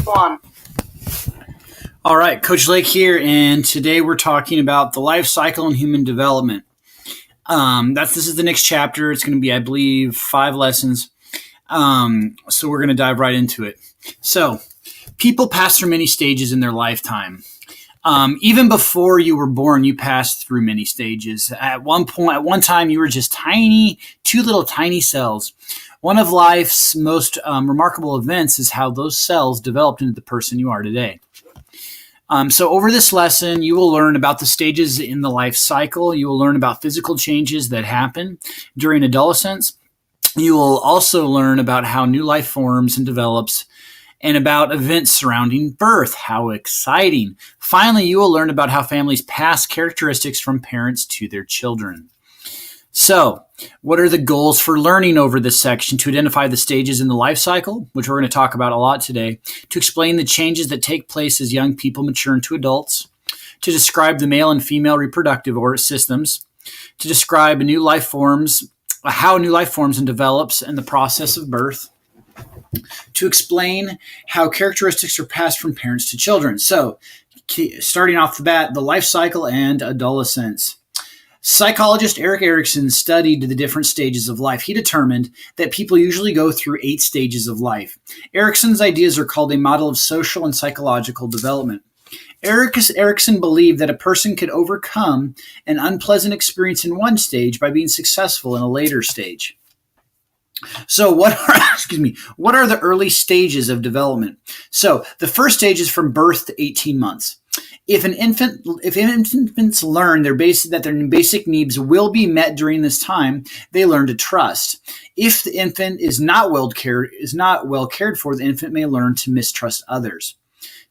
One. All right, Coach Lake here, and today we're talking about the life cycle and human development. This is the next chapter. It's going to be, I believe, 5 lessons. So we're going to dive right into it. So, people pass through many stages in their lifetime. Even before you were born, you passed through many stages. At one time, you were just two little tiny cells. One of life's most remarkable events is how those cells developed into the person you are today. So over this lesson, you will learn about the stages in the life cycle. You will learn about physical changes that happen during adolescence. You will also learn about how new life forms and develops, and about events surrounding birth. How exciting. Finally, you will learn about how families pass characteristics from parents to their children. So, what are the goals for learning over this section? To identify the stages in the life cycle, which we're going to talk about a lot today, to explain the changes that take place as young people mature into adults, to describe the male and female reproductive systems, to describe how new life forms and develops and the process of birth, to explain how characteristics are passed from parents to children. So, starting off the bat, the life cycle and adolescence. Psychologist Erik Erikson studied the different stages of life. He determined that people usually go through 8 stages of life. Erikson's ideas are called a model of social and psychological development. Erikson believed that a person could overcome an unpleasant experience in one stage by being successful in a later stage. So what are the early stages of development? So the first stage is from birth to 18 months. If infants learn that their basic needs will be met during this time, they learn to trust. If the infant is not well cared for, the infant may learn to mistrust others.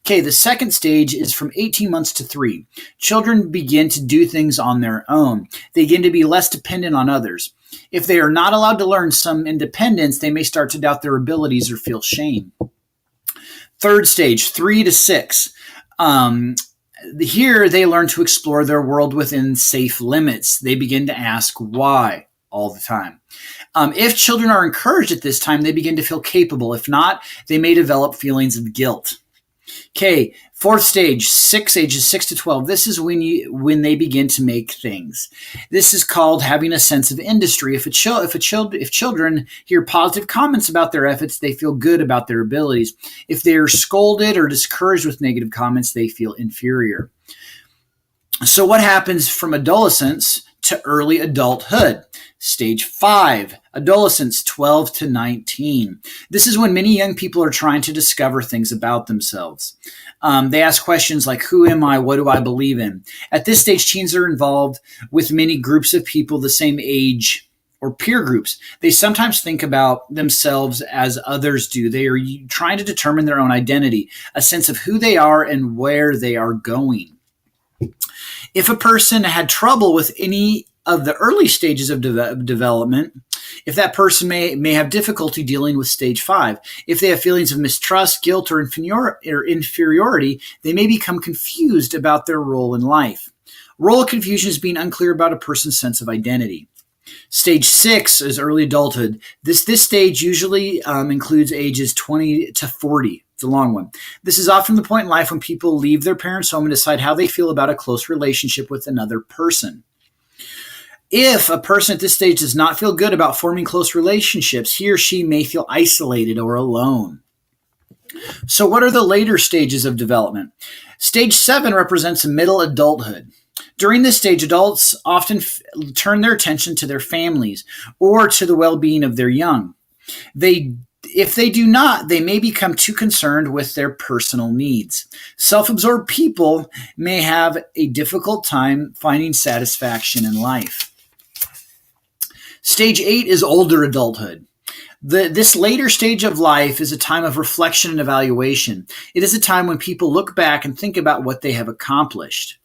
Okay, the second stage is from 18 months to 3. Children begin to do things on their own. They begin to be less dependent on others. If they are not allowed to learn some independence, they may start to doubt their abilities or feel shame. Third stage, 3 to 6. Here, they learn to explore their world within safe limits. They begin to ask why all the time. If children are encouraged at this time, they begin to feel capable. If not, they may develop feelings of guilt. Okay, fourth stage, ages 6 to 12. This is when they begin to make things. This is called having a sense of industry. If children hear positive comments about their efforts, they feel good about their abilities. If they are scolded or discouraged with negative comments, they feel inferior. So what happens from adolescence to early adulthood? Stage 5, adolescence, 12 to 19. This is when many young people are trying to discover things about themselves. They ask questions like, who am I? What do I believe in? At this stage, teens are involved with many groups of people the same age or peer groups. They sometimes think about themselves as others do. They are trying to determine their own identity, a sense of who they are and where they are going. If a person had trouble with any of the early stages of development, if that person may have difficulty dealing with stage 5, if they have feelings of mistrust, guilt, or inferiority, they may become confused about their role in life. Role confusion is being unclear about a person's sense of identity. Stage 6 is early adulthood. This stage usually includes ages 20 to 40. It's a long one. This is often the point in life when people leave their parents' home and decide how they feel about a close relationship with another person. If a person at this stage does not feel good about forming close relationships, he or she may feel isolated or alone. So what are the later stages of development? Stage 7 represents middle adulthood. During this stage, adults often turn their attention to their families or to the well-being of their young. If they do not, they may become too concerned with their personal needs. Self-absorbed people may have a difficult time finding satisfaction in life. Stage 8 is older adulthood. This later stage of life is a time of reflection and evaluation. It is a time when people look back and think about what they have accomplished.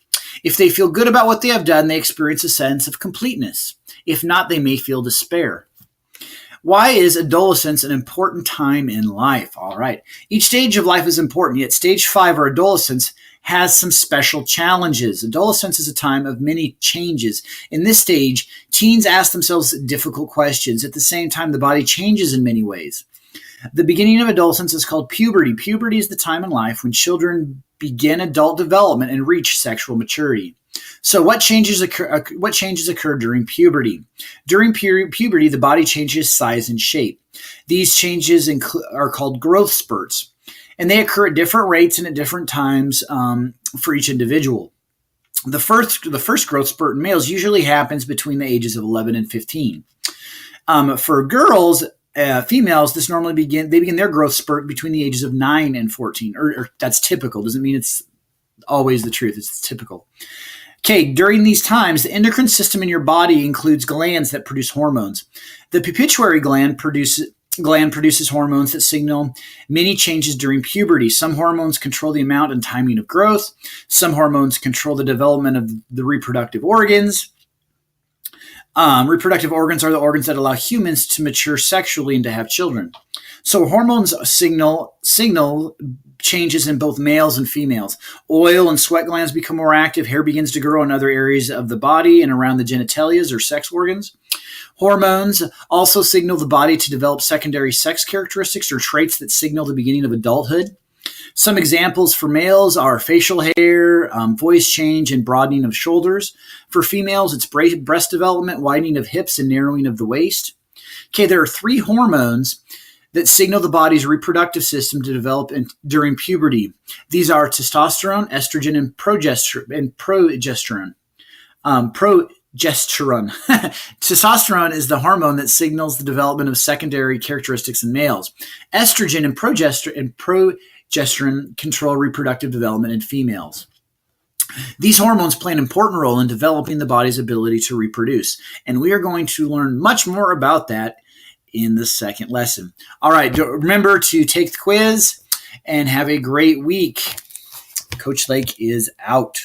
If they feel good about what they have done, they experience a sense of completeness. If not, they may feel despair. Why is adolescence an important time in life? All right. Each stage of life is important, yet stage 5, or adolescence, has some special challenges. Adolescence is a time of many changes. In this stage, teens ask themselves difficult questions. At the same time, the body changes in many ways. The beginning of adolescence is called puberty. Puberty is the time in life when children begin adult development and reach sexual maturity. So, what changes occur during puberty? During puberty, the body changes size and shape. These changes are called growth spurts, and they occur at different rates and at different times for each individual. The first growth spurt in males usually happens between the ages of 11 and 15. For girls, females, this normally begin their growth spurt between the ages of 9 and 14. Or that's typical. Doesn't mean it's always the truth. It's typical. Okay, during these times, the endocrine system in your body includes glands that produce hormones. The pituitary gland produces hormones that signal many changes during puberty. Some hormones control the amount and timing of growth. Some hormones control the development of the reproductive organs. Reproductive organs are the organs that allow humans to mature sexually and to have children. So hormones signal changes in both males and females. Oil and sweat glands become more active. Hair begins to grow in other areas of the body and around the genitalias or sex organs. Hormones also signal the body to develop secondary sex characteristics or traits that signal the beginning of adulthood. Some examples for males are facial hair, voice change, and broadening of shoulders. For females, it's breast development, widening of hips, and narrowing of the waist. Okay, there are 3 hormones that signal the body's reproductive system to develop during puberty. These are testosterone, estrogen, and progesterone. Progesterone. Testosterone is the hormone that signals the development of secondary characteristics in males. Estrogen and progesterone control reproductive development in females. These hormones play an important role in developing the body's ability to reproduce, and we are going to learn much more about that in the second lesson. All right, remember to take the quiz and have a great week. Coach Lake is out.